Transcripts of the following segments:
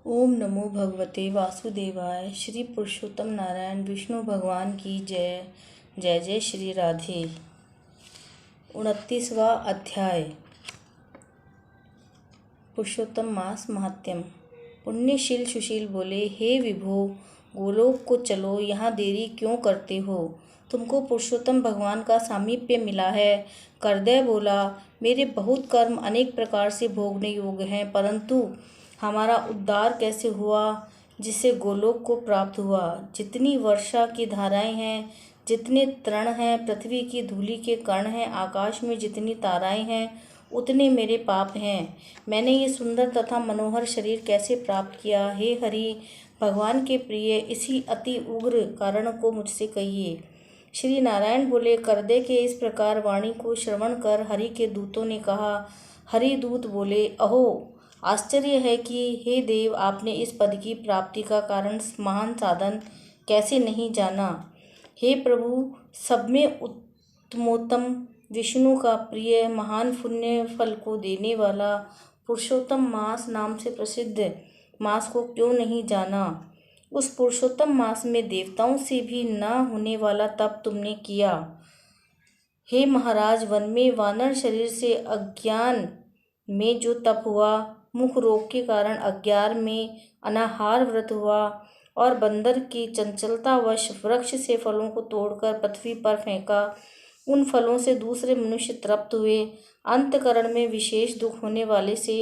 ओम नमो भगवते वासुदेवाय। श्री पुरुषोत्तम नारायण विष्णु भगवान की जय। जय जय श्री राधे। 29वां अध्याय। पुरुषोत्तम मास महात्म्यम। पुण्यशील सुशील बोले, हे विभो, गोलोक को चलो, यहाँ देरी क्यों करते हो? तुमको पुरुषोत्तम भगवान का सामीप्य मिला है। करदय बोला, मेरे बहुत कर्म अनेक प्रकार से भोगने योग्य हैं, परंतु हमारा उद्धार कैसे हुआ जिससे गोलोक को प्राप्त हुआ? जितनी वर्षा की धाराएं हैं, जितने तृण हैं, पृथ्वी की धूलि के कण हैं, आकाश में जितनी ताराएं हैं, उतने मेरे पाप हैं। मैंने ये सुंदर तथा मनोहर शरीर कैसे प्राप्त किया? हे हरि, भगवान के प्रिय, इसी अति उग्र कारण को मुझसे कहिए। श्री नारायण बोले, करदे के इस प्रकार वाणी को श्रवण कर हरि के दूतों ने कहा। हरि दूत बोले, अहो, आश्चर्य है कि हे देव, आपने इस पद की प्राप्ति का कारण महान साधन कैसे नहीं जाना? हे प्रभु, सब में उत्तमोत्तम विष्णु का प्रिय महान पुण्य फल को देने वाला पुरुषोत्तम मास नाम से प्रसिद्ध मास को क्यों नहीं जाना? उस पुरुषोत्तम मास में देवताओं से भी न होने वाला तप तुमने किया। हे महाराज, वन में वानर शरीर से अज्ञान में जो तप हुआ, मुख रोग के कारण अज्ञान में अनाहार व्रत हुआ, और बंदर की चंचलतावश वृक्ष से फलों को तोड़कर पृथ्वी पर फेंका, उन फलों से दूसरे मनुष्य तृप्त हुए, अंतकरण में विशेष दुख होने वाले से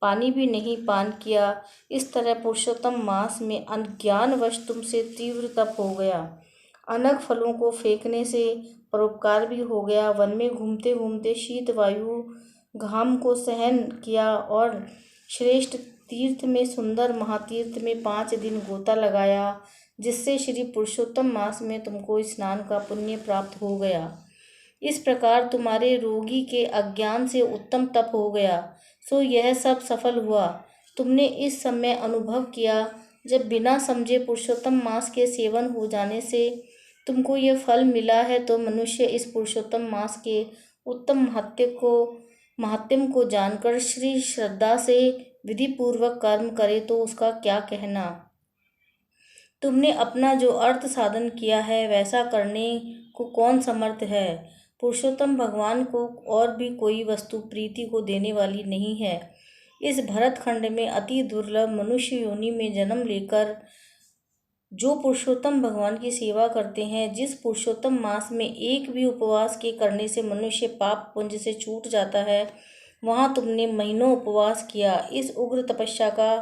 पानी भी नहीं पान किया। इस तरह पुरुषोत्तम मास में अज्ञानवश तुमसे तीव्र तप हो गया। अनग फलों को फेंकने से परोपकार भी हो गया। वन में घूमते घूमते शीत वायु घाम को सहन किया, और श्रेष्ठ तीर्थ में सुंदर महातीर्थ में 5 दिन गोता लगाया, जिससे श्री पुरुषोत्तम मास में तुमको स्नान का पुण्य प्राप्त हो गया। इस प्रकार तुम्हारे रोगी के अज्ञान से उत्तम तप हो गया, सो यह सब सफल हुआ। तुमने इस समय अनुभव किया, जब बिना समझे पुरुषोत्तम मास के सेवन हो जाने से तुमको यह फल मिला है, तो मनुष्य इस पुरुषोत्तम मास के उत्तम महात्म्य को जानकर श्री श्रद्धा से विधि पूर्वक कर्म करे तो उसका क्या कहना? तुमने अपना जो अर्थ साधन किया है, वैसा करने को कौन समर्थ है? पुरुषोत्तम भगवान को और भी कोई वस्तु प्रीति को देने वाली नहीं है। इस भरतखंड में अति दुर्लभ मनुष्य योनि में जन्म लेकर जो पुरुषोत्तम भगवान की सेवा करते हैं, जिस पुरुषोत्तम मास में एक भी उपवास के करने से मनुष्य पाप पुंज से छूट जाता है, वहाँ तुमने महीनों उपवास किया। इस उग्र तपस्या का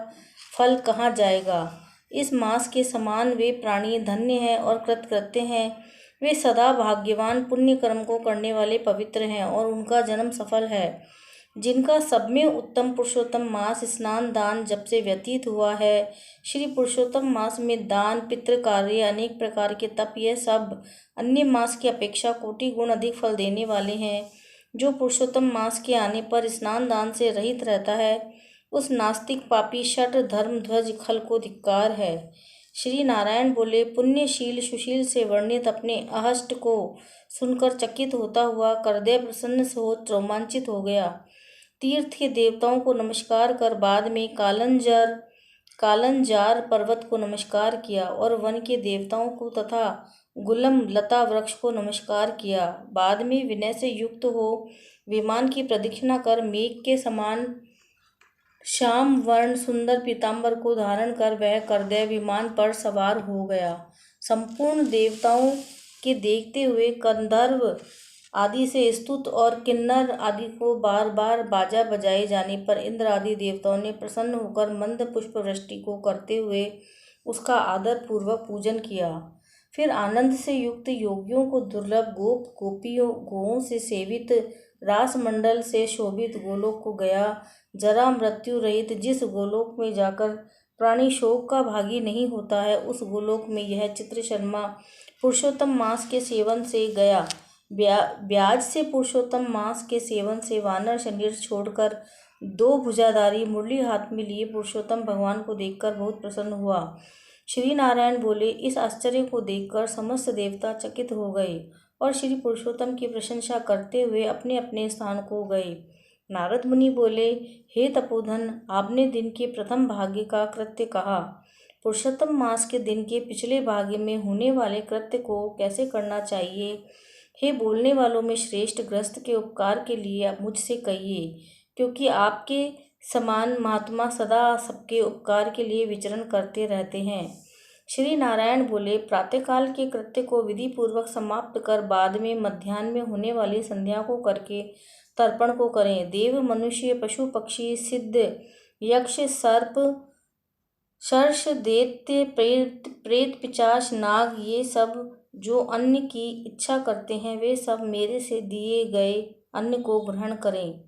फल कहाँ जाएगा? इस मास के समान वे प्राणी धन्य हैं और कृतकृत्य हैं। वे सदा भाग्यवान पुण्य कर्म को करने वाले पवित्र हैं, और उनका जन्म सफल है। जिनका सब में उत्तम पुरुषोत्तम मास स्नान दान जब से व्यतीत हुआ है। श्री पुरुषोत्तम मास में दान, पितृ कार्य, अनेक प्रकार के तप, यह सब अन्य मास की अपेक्षा कोटि गुण अधिक फल देने वाले हैं। जो पुरुषोत्तम मास के आने पर स्नान दान से रहित रहता है, उस नास्तिक पापी शठ धर्म ध्वज खल को धिक्कार है। श्री नारायण बोले, पुण्यशील सुशील से वर्णित अपने अहष्ट को सुनकर चकित होता हुआ करदय प्रसन्न हो रोमांचित हो गया। तीर्थ के देवताओं को नमस्कार कर बाद में कालंजार पर्वत को नमस्कार किया, और वन के देवताओं को तथा गुलम लता वृक्ष को नमस्कार किया। बाद में विनय से युक्त हो विमान की प्रदक्षिणा कर मेघ के समान श्याम वर्ण सुंदर पीताम्बर को धारण कर वह करदय विमान पर सवार हो गया। संपूर्ण देवताओं के देखते हुए गंधर्व आदि से स्तुत और किन्नर आदि को बार बार बाजा बजाए जाने पर इंद्र आदि देवताओं ने प्रसन्न होकर मंद पुष्प वृष्टि को करते हुए उसका आदर पूर्वक पूजन किया। फिर आनंद से युक्त योगियों को दुर्लभ गोपियों गोओं से सेवित रास मंडल से शोभित गोलोक को गया। जरा मृत्यु रहित जिस गोलोक में जाकर प्राणी शोक का भागी नहीं होता है, उस गोलोक में यह चित्र शर्मा पुरुषोत्तम मास के सेवन से गया। ब्याज से पुरुषोत्तम मास के सेवन से वानर शरीर छोड़कर 2 भुजाधारी मुरली हाथ में लिए पुरुषोत्तम भगवान को देखकर बहुत प्रसन्न हुआ। श्री नारायण बोले, इस आश्चर्य को देखकर समस्त देवता चकित हो गए और श्री पुरुषोत्तम की प्रशंसा करते हुए अपने अपने स्थान को गए। नारद मुनि बोले, हे तपोधन, आपने दिन के प्रथम भाग्य का कृत्य कहा। पुरुषोत्तम मास के दिन के पिछले भाग्य में होने वाले कृत्य को कैसे करना चाहिए? हे बोलने वालों में श्रेष्ठ, गृहस्थ के उपकार के लिए आप मुझसे कहिए, क्योंकि आपके समान महात्मा सदा सबके उपकार के लिए विचरण करते रहते हैं। श्री नारायण बोले, प्रातःकाल के कृत्य को विधि पूर्वक समाप्त कर बाद में मध्याह्न में होने वाली संध्या को करके तर्पण को करें। देव, मनुष्य, पशु, पक्षी, सिद्ध, यक्ष, सर्प, सर्ष, दैत्य, प्रेत, पिशाच, नाग, ये सब जो अन्न की इच्छा करते हैं वे सब मेरे से दिए गए अन्न को ग्रहण करें।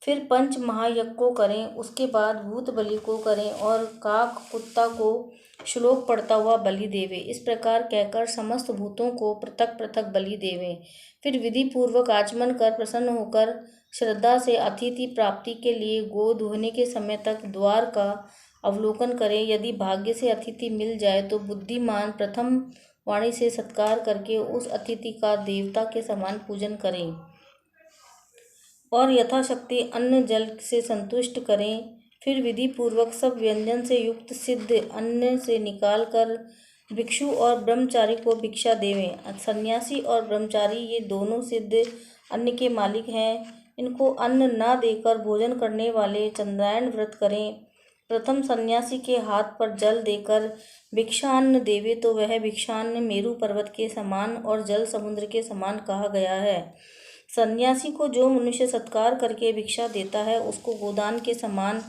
फिर पंच महायज्ञ को करें, उसके बाद भूत बलि को करें और काक कुत्ता को श्लोक पढ़ता हुआ बलि देवे। इस प्रकार कहकर समस्त भूतों को पृथक पृथक बलि देवे। फिर विधि पूर्वक आचमन कर प्रसन्न होकर श्रद्धा से अतिथि प्राप्ति के लिए गो दुहने के समय तक द्वार का अवलोकन करें। यदि भाग्य से अतिथि मिल जाए तो बुद्धिमान प्रथम वाणी से सत्कार करके उस अतिथि का देवता के समान पूजन करें और यथाशक्ति अन्न जल से संतुष्ट करें। फिर विधि पूर्वक सब व्यंजन से युक्त सिद्ध अन्न से निकाल कर भिक्षु और ब्रह्मचारी को भिक्षा देवें। सन्यासी और ब्रह्मचारी ये दोनों सिद्ध अन्न के मालिक हैं। इनको अन्न न देकर भोजन करने वाले चंद्रायण व्रत करें। प्रथम सन्यासी के हाथ पर जल देकर भिक्षान्न देवे तो वह भिक्षान्न मेरु पर्वत के समान और जल समुद्र के समान कहा गया है। सन्यासी को जो मनुष्य सत्कार करके भिक्षा देता है उसको गोदान के समान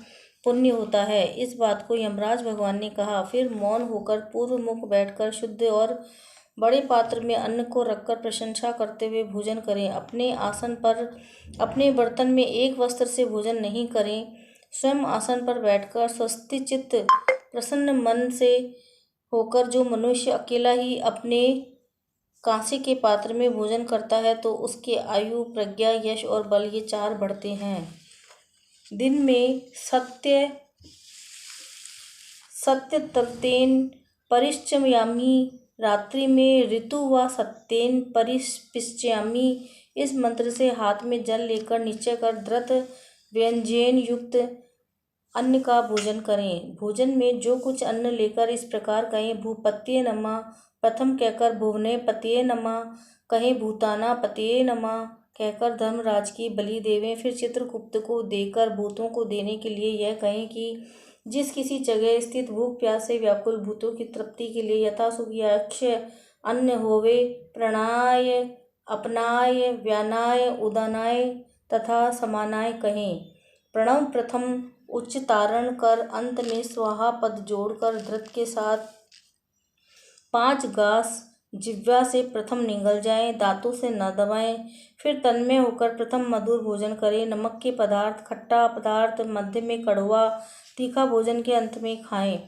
पुण्य होता है। इस बात को यमराज भगवान ने कहा। फिर मौन होकर पूर्व मुख बैठकर शुद्ध और बड़े पात्र में अन्न को रखकर प्रशंसा करते हुए भोजन करें। अपने आसन पर अपने बर्तन में एक वस्त्र से भोजन नहीं करें। स्वयं आसन पर बैठकर स्वस्थ चित्त प्रसन्न मन से होकर जो मनुष्य अकेला ही अपने कांसे के पात्र में भोजन करता है तो उसके आयु, प्रज्ञा, यश और बल ये चार बढ़ते हैं। दिन में सत्य तलतेन परिश्चयामि, रात्रि में ऋतु व सत्येन परिपिश्चामि। इस मंत्र से हाथ में जल लेकर निश्चय कर धृत व्यंजन युक्त अन्न का भोजन करें। भोजन में जो कुछ अन्न लेकर इस प्रकार कहें, भूपतये नमः प्रथम कहकर भुवने पतये नमः कहें, भूताना पतये नमः कहकर धर्मराज की बलि देवें। फिर चित्रगुप्त को देकर भूतों को देने के लिए यह कहें कि जिस किसी जगह स्थित भूख प्यास से व्याकुल भूतों की तृप्ति के लिए यथासुख यक्ष अन्न होवे, प्रणाय, अपनाय, व्यानाय, उदानाय तथा समानाय कहें। प्रणव प्रथम उच्चारण कर अंत में स्वाहा पद जोड़कर धृत के साथ 5 गास जिह्वा से प्रथम निगल जाएं, दांतों से न दबाएं। फिर तन्मय होकर प्रथम मधुर भोजन करें। नमक के पदार्थ, खट्टा पदार्थ, मध्य में कड़वा, तीखा भोजन के अंत में खाएं।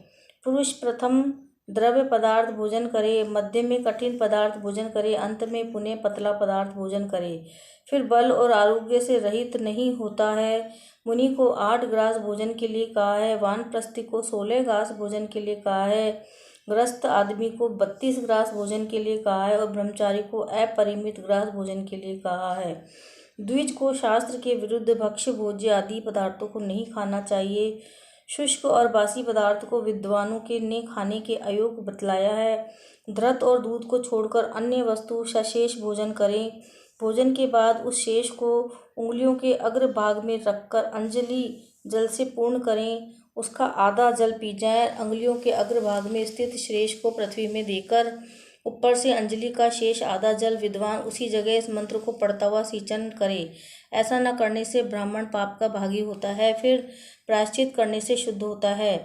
पुरुष प्रथम द्रव्य पदार्थ भोजन करे, मध्य में कठिन पदार्थ भोजन करे, अंत में पुनः पतला पदार्थ भोजन करे। फिर बल और आरोग्य से रहित नहीं होता है। मुनि को 8 ग्रास भोजन के लिए कहा है, वानप्रस्थी को 16 ग्रास भोजन के लिए कहा है, ग्रस्त आदमी को 32 ग्रास भोजन के लिए कहा है और ब्रह्मचारी को अपरिमित ग्रास भोजन के लिए कहा है। द्विज को शास्त्र के विरुद्ध भक्ष्य, भोज्य आदि पदार्थों को नहीं खाना चाहिए। शुष्क और बासी पदार्थ को विद्वानों के ने खाने के अयोग्य बतलाया है। धृत और दूध को छोड़कर अन्य वस्तु सशेष भोजन करें। भोजन के बाद उस शेष को उंगलियों के अग्रभाग में रखकर अंजलि जल से पूर्ण करें। उसका आधा जल पी जाए। अंगुलियों के अग्रभाग में स्थित शेष को पृथ्वी में देकर ऊपर से अंजलि का शेष आधा जल विद्वान उसी जगह इस मंत्र को पढ़ता हुआ सिंचन करे। ऐसा न करने से ब्राह्मण पाप का भागी होता है, फिर प्रायश्चित करने से शुद्ध होता है।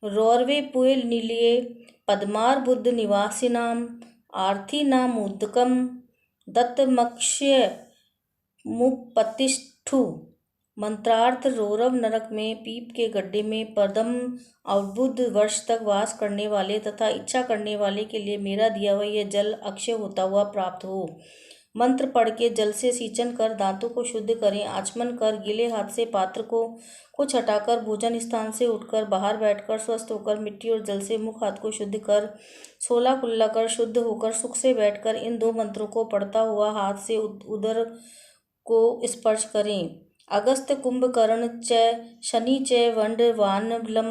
रौरवे पुल नीलिये पद्मार बुद्ध निवासिनाम आर्थी नाम उदकम दत्तमक्ष्य मुपतिष्ठु। मंत्रार्थ रौरव नरक में पीप के गड्ढे में पदम अबुद्ध वर्ष तक वास करने वाले तथा इच्छा करने वाले के लिए मेरा दिया हुआ यह जल अक्षय होता हुआ प्राप्त हो। मंत्र पढ़ के जल से सिंचन कर दांतों को शुद्ध करें। आचमन कर गीले हाथ से पात्र को कुछ हटाकर भोजन स्थान से उठकर बाहर बैठकर स्वस्थ होकर मिट्टी और जल से मुख हाथ को शुद्ध कर 16 कुल्ला कर शुद्ध होकर सुख से बैठकर इन 2 मंत्रों को पढ़ता हुआ हाथ से उदर को स्पर्श करें। अगस्त कुंभकर्ण च शनि च वंड वानभलम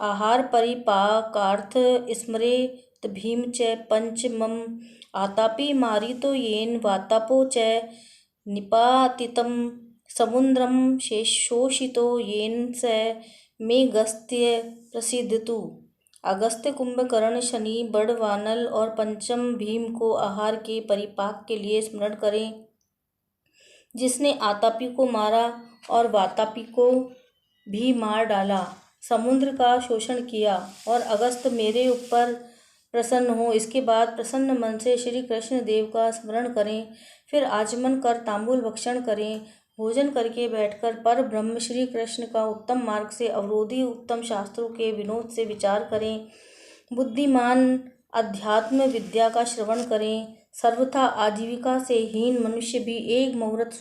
आहार परिपाकार्थ स्मरेत भीम च पंचमम आतापि मारितो येन वातापो च निपातितं समुद्रम शोषितो येन स मेघस्य प्रसिद्धतु। अगस्त्य कुंभकर्ण शनि बड़ वानल और पंचम भीम को आहार के परिपाक के लिए स्मरण करें, जिसने आतापी को मारा और वातापी को भी मार डाला, समुद्र का शोषण किया। और अगस्त मेरे ऊपर प्रसन्न हो। इसके बाद प्रसन्न मन से श्री कृष्ण देव का स्मरण करें, फिर आचमन कर तांबूल भक्षण करें। भोजन करके बैठकर पर ब्रह्म श्री कृष्ण का उत्तम मार्ग से अवरोधी उत्तम शास्त्रों के विनोद से विचार करें। बुद्धिमान अध्यात्म विद्या का श्रवण करें। सर्वथा आजीविका से हीन मनुष्य भी एक मुहूर्त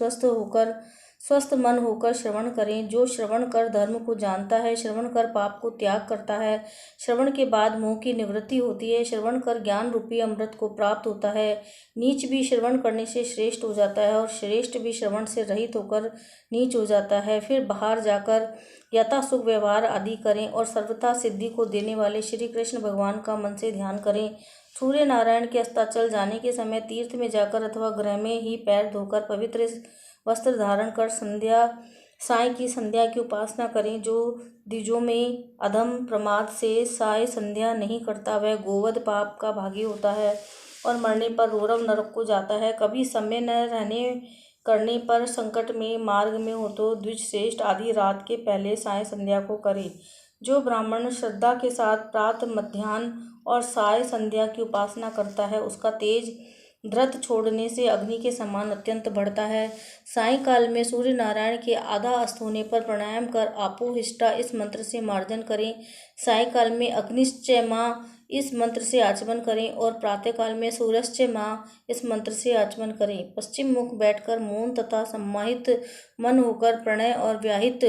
स्वस्थ मन होकर श्रवण करें। जो श्रवण कर धर्म को जानता है, श्रवण कर पाप को त्याग करता है, श्रवण के बाद मोह की निवृत्ति होती है, श्रवण कर ज्ञान रूपी अमृत को प्राप्त होता है। नीच भी श्रवण करने से श्रेष्ठ हो जाता है और श्रेष्ठ भी श्रवण से रहित होकर नीच हो जाता है। फिर बाहर जाकर यथा सुख व्यवहार आदि करें और सर्वथा सिद्धि को देने वाले श्री कृष्ण भगवान का मन से ध्यान करें। सूर्य नारायण के अस्ताचल जाने के समय तीर्थ में जाकर अथवा गृह में ही पैर धोकर पवित्र वस्त्र धारण कर साय की संध्या की उपासना करें। जो द्विजों में अधम प्रमाद से साय संध्या नहीं करता, वह गोवध पाप का भागी होता है और मरने पर रौरव नरक को जाता है। कभी समय न रहने करने पर संकट में मार्ग में हो तो द्विज श्रेष्ठ आधी रात के पहले साय संध्या को करे। जो ब्राह्मण श्रद्धा के साथ प्रातः मध्याह्न और साय संध्या की उपासना करता है, उसका तेज व्रत छोड़ने से अग्नि के समान अत्यंत बढ़ता है। सायंकाल में सूर्य नारायण के आधा अस्त होने पर प्राणायाम कर आपोहिष्टा इस मंत्र से मार्जन करें। सायंकाल में अग्निश्चय माँ इस मंत्र से आचमन करें और प्रातःकाल में सूर्यश्चय माँ इस मंत्र से आचमन करें। पश्चिम मुख बैठकर मौन तथा सम्माहित मन होकर प्रणय और व्याहित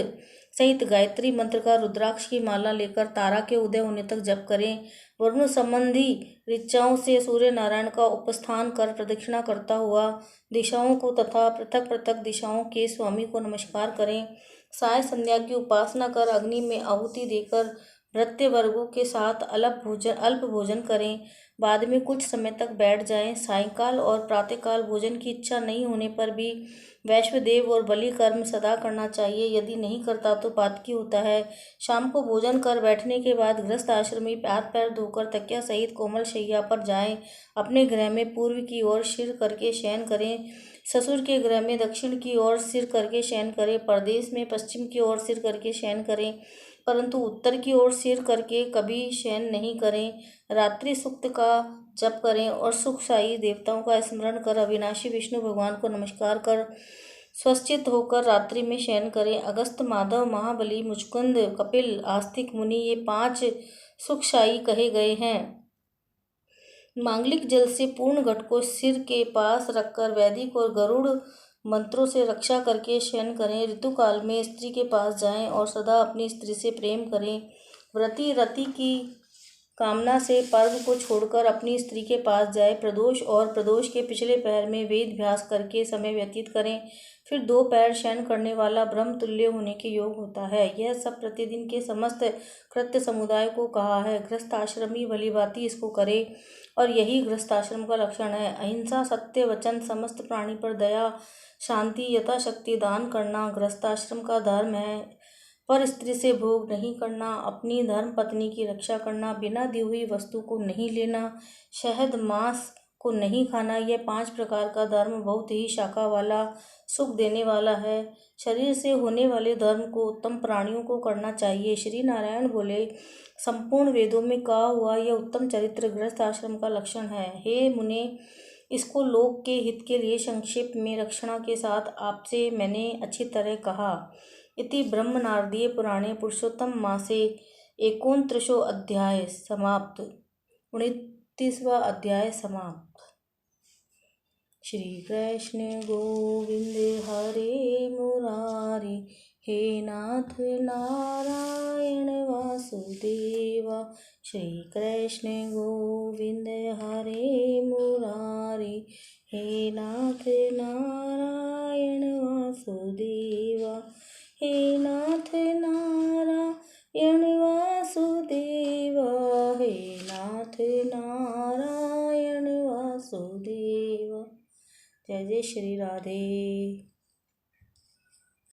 सहित गायत्री मंत्र का रुद्राक्ष की माला लेकर तारा के उदय होने तक जप करें। वरुण संबंधी ऋचाओं से सूर्य नारायण का उपस्थान कर प्रदक्षिणा करता हुआ दिशाओं को तथा पृथक पृथक दिशाओं के स्वामी को नमस्कार करें। साय संध्या की उपासना कर अग्नि में आहुति देकर भृत्य वर्गों के साथ अल्प भोजन करें। बाद में कुछ समय तक बैठ जाएं। सायंकाल और प्रातःकाल भोजन की इच्छा नहीं होने पर भी वैश्वदेव और बलि कर्म सदा करना चाहिए। यदि नहीं करता तो पातकी होता है। शाम को भोजन कर बैठने के बाद गृहस्थ आश्रमी हाथ पैर धोकर तकिया सहित कोमल शैया पर जाएं। अपने गृह में पूर्व की ओर सिर करके शयन करें। ससुर के गृह में दक्षिण की ओर सिर करके शयन करें। परदेश में पश्चिम की ओर सिर करके शयन करें, परंतु उत्तर की ओर सिर करके कभी शयन नहीं करें। रात्रि सूक्त का जप करें और सुखशायी देवताओं का स्मरण कर अविनाशी विष्णु भगवान को नमस्कार कर स्वस्चित होकर रात्रि में शयन करें। अगस्त, माधव, महाबली, मुचकुंद, कपिल, आस्तिक मुनि ये 5 सुखशायी कहे गए हैं। मांगलिक जल से पूर्ण घट को सिर के पास रखकर वैदिक और गरुड़ मंत्रों से रक्षा करके शयन करें। ऋतुकाल में स्त्री के पास जाएं और सदा अपनी स्त्री से प्रेम करें। व्रती रति की कामना से पर्व को छोड़कर अपनी स्त्री के पास जाए। प्रदोष और प्रदोष के पिछले पहर में वेद अभ्यास करके समय व्यतीत करें। फिर 2 पैर शयन करने वाला ब्रह्म तुल्य होने के योग होता है। यह सब प्रतिदिन के समस्त कृत्य समुदाय को कहा है। गृहस्थाश्रमी भलीभांति इसको करे और यही गृहस्थाश्रम का लक्षण है। अहिंसा, सत्य वचन, समस्त प्राणी पर दया, शांति, यथाशक्ति दान करना गृहस्थाश्रम का धर्म है। पर स्त्री से भोग नहीं करना, अपनी धर्म पत्नी की रक्षा करना, बिना दी हुई वस्तु को नहीं लेना, शहद मांस को नहीं खाना, यह 5 प्रकार का धर्म बहुत ही शाखा वाला, सुख देने वाला है। शरीर से होने वाले धर्म को उत्तम प्राणियों को करना चाहिए। श्री नारायण बोले, संपूर्ण वेदों में कहा हुआ यह उत्तम चरित्र गृहस्थ आश्रम का लक्षण है। हे मुने, इसको लोक के हित के लिए संक्षेप में रक्षणा के साथ आपसे मैंने अच्छी तरह कहा। इति ब्रह्मनारदीय पुराणे पुरुषोत्तम मासे 29 अध्याय समाप्त। 29वां अध्याय समाप्त। श्री कृष्ण गोविंद हरे मुरारी, हे नाथ नारायण वासुदेवा। श्री कृष्ण गोविंद हरे मुरारी, हे नाथ नारायण वासुदेवा, हे नाथ नारायण वासुदेवा, हे नाथ नारायण वासुदेवा। जय जय श्री राधे।